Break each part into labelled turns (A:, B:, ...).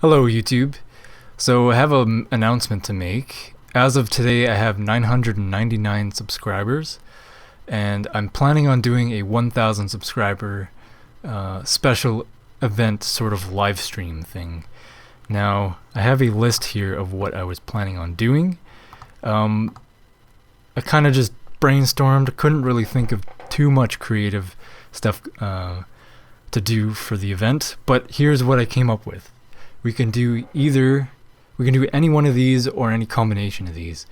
A: Hello, YouTube. So I have an announcement to make. As of today, I have 999 subscribers, and I'm planning on doing a 1,000 subscriber special event sort of live stream thing. Now, I have a list here of what I was planning on doing. I kind of just brainstormed, couldn't really think of too much creative stuff to do for the event, but here's what I came up with. We can do any one of these or any combination of these.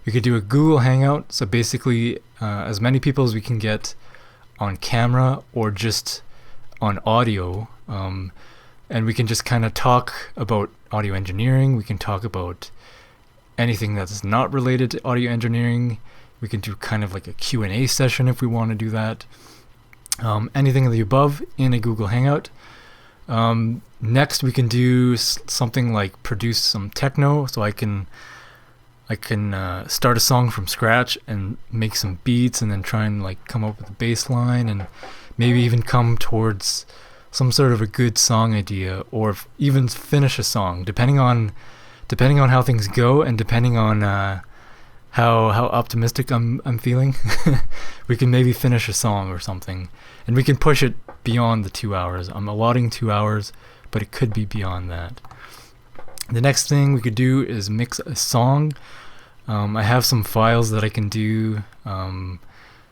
A: We could do a Google Hangout, so basically as many people as we can get on camera or just on audio, and we can just kind of talk about audio engineering. We can talk about anything that's not related to audio engineering. We can do kind of like a Q&A session if we want to do that. Anything of the above in a Google Hangout. Next, we can do something like produce some techno, so I can start a song from scratch and make some beats, and then try and like come up with a bass line, and maybe even come towards some sort of a good song idea, or even finish a song, depending on how things go, and depending on how optimistic I'm feeling. We can maybe finish a song or something, and we can push it beyond the 2 hours. I'm allotting 2 hours, but it could be beyond that. The next thing we could do is mix a song. I have some files that I can do,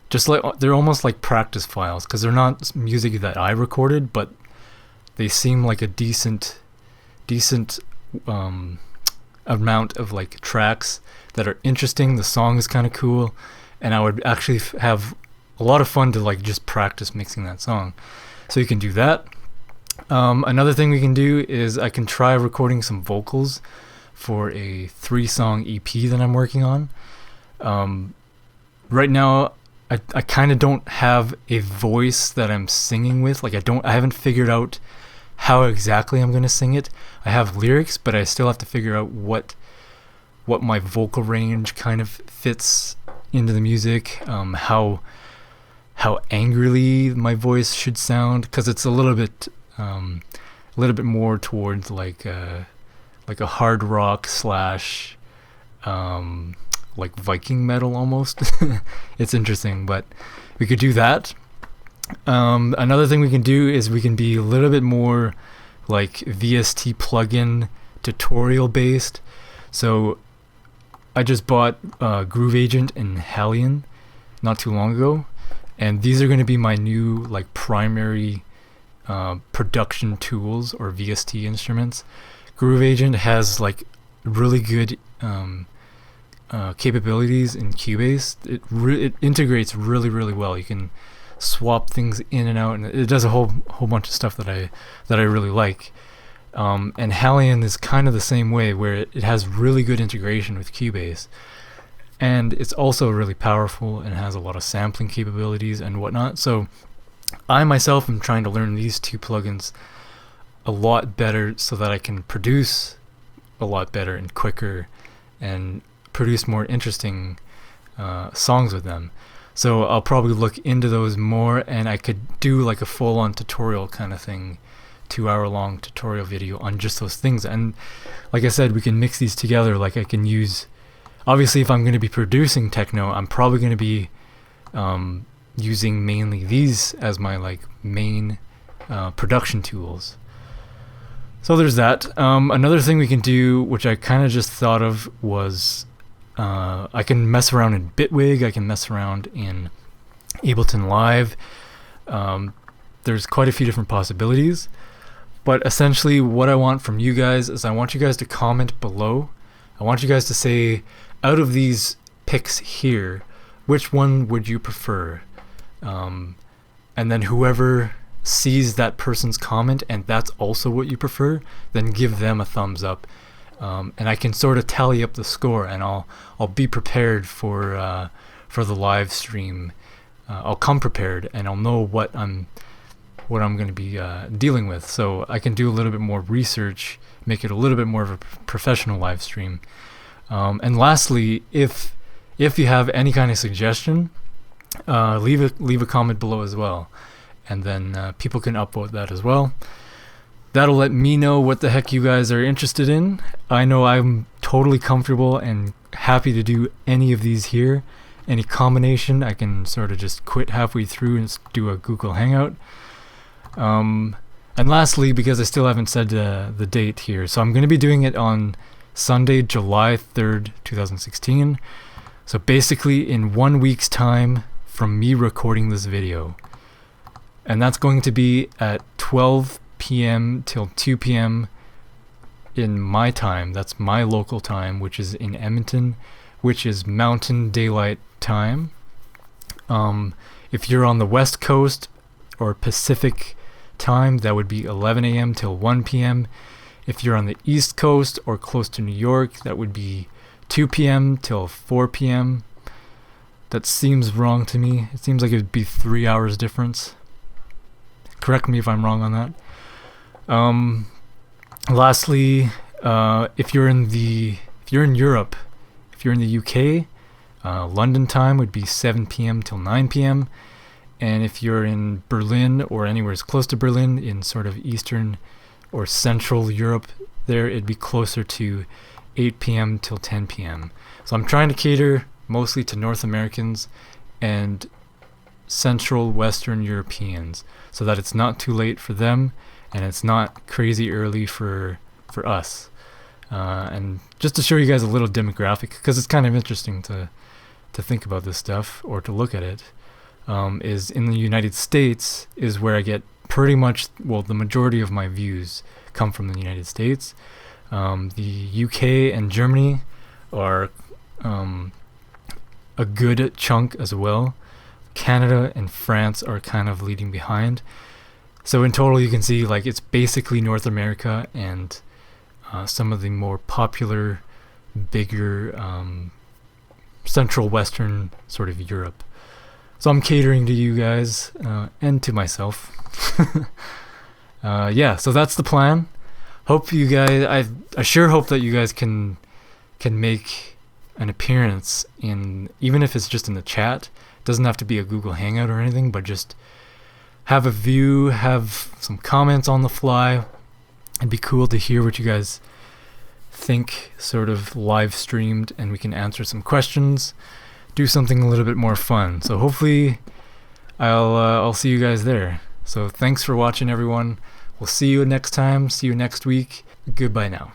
A: just like they're almost like practice files, because they're not music that I recorded, but they seem like a decent amount of like tracks that are interesting. The song is kind of cool, and I would actually have a lot of fun to like just practice mixing that song. So you can do that. Another thing we can do is I can try recording some vocals for a 3-song EP that I'm working on. Right now, I kind of don't have a voice that I'm singing with. Like I haven't figured out how exactly I'm going to sing it. I have lyrics, but I still have to figure out what my vocal range kind of fits into the music, how angrily my voice should sound, because it's a little bit more towards like a hard rock slash like Viking metal almost. It's interesting, but we could do that. Another thing we can do is we can be a little bit more like VST plugin tutorial based. So I just bought Groove Agent and Halion not too long ago, and these are going to be my new like primary production tools or VST instruments. Groove Agent has like really good capabilities in Cubase. It integrates really well. You can swap things in and out, and it does a whole bunch of stuff that I really like. And Halion is kind of the same way, where it has really good integration with Cubase, and it's also really powerful and has a lot of sampling capabilities and whatnot. So I myself am trying to learn these two plugins a lot better so that I can produce a lot better and quicker and produce more interesting songs with them. So I'll probably look into those more, and I could do like a full-on tutorial kind of thing, 2-hour-long tutorial video on just those things. And like I said, we can mix these together. Like I can use, obviously if I'm going to be producing techno, I'm probably going to be using mainly these as my like main production tools. So there's that. Another thing we can do, which I kind of just thought of, was I can mess around in Bitwig. I can mess around in Ableton Live. There's quite a few different possibilities, but essentially what I want from you guys is I want you guys to comment below. I want you guys to say, out of these picks here, which one would you prefer? And then whoever sees that person's comment and that's also what you prefer, then give them a thumbs up. And I can sort of tally up the score, and I'll be prepared for the live stream. I'll come prepared, and I'll know what I'm going to be dealing with, so I can do a little bit more research, make it a little bit more of a professional live stream. And lastly, if you have any kind of suggestion, leave a comment below as well, and then people can upvote that as well. That'll let me know what the heck you guys are interested in. I know I'm totally comfortable and happy to do any of these here. Any combination, I can sort of just quit halfway through and do a Google Hangout. And lastly, because I still haven't said the date here, so I'm going to be doing it on Sunday, July 3rd, 2016. So basically in 1 week's time from me recording this video. And that's going to be at 12 p.m. till 2 p.m. in my time. That's my local time, which is in Edmonton, which is Mountain Daylight Time. If you're on the West Coast or Pacific Time, that would be 11 a.m. till 1 p.m. If you're on the East Coast or close to New York, that would be 2 p.m. till 4 p.m. That seems wrong to me. It seems like it would be 3 hours difference. Correct me if I'm wrong on that. Lastly, if you're in Europe, if you're in the UK, London time would be 7 p.m. till 9 p.m. And if you're in Berlin or anywhere as close to Berlin in sort of Eastern or Central Europe, there it'd be closer to 8 p.m. till 10 p.m. So I'm trying to cater mostly to North Americans and Central Western Europeans so that it's not too late for them and it's not crazy early for us. And just to show you guys a little demographic, because it's kind of interesting to think about this stuff or to look at it, is in the United States is where I get pretty much, well, the majority of my views come from the United States. The UK and Germany are a good chunk as well. Canada and France are kind of leading behind. So in total you can see like it's basically North America and some of the more popular, bigger Central Western sort of Europe. So I'm catering to you guys and to myself. Yeah, so that's the plan. Hope you guys, I sure hope that you guys can make an appearance in, even if it's just in the chat. It doesn't have to be a Google Hangout or anything, but just have a view, have some comments on the fly. It'd be cool to hear what you guys think, sort of live streamed, and we can answer some questions, do something a little bit more fun. So hopefully I'll see you guys there. So thanks for watching, everyone. We'll see you next time, see you next week. Goodbye now.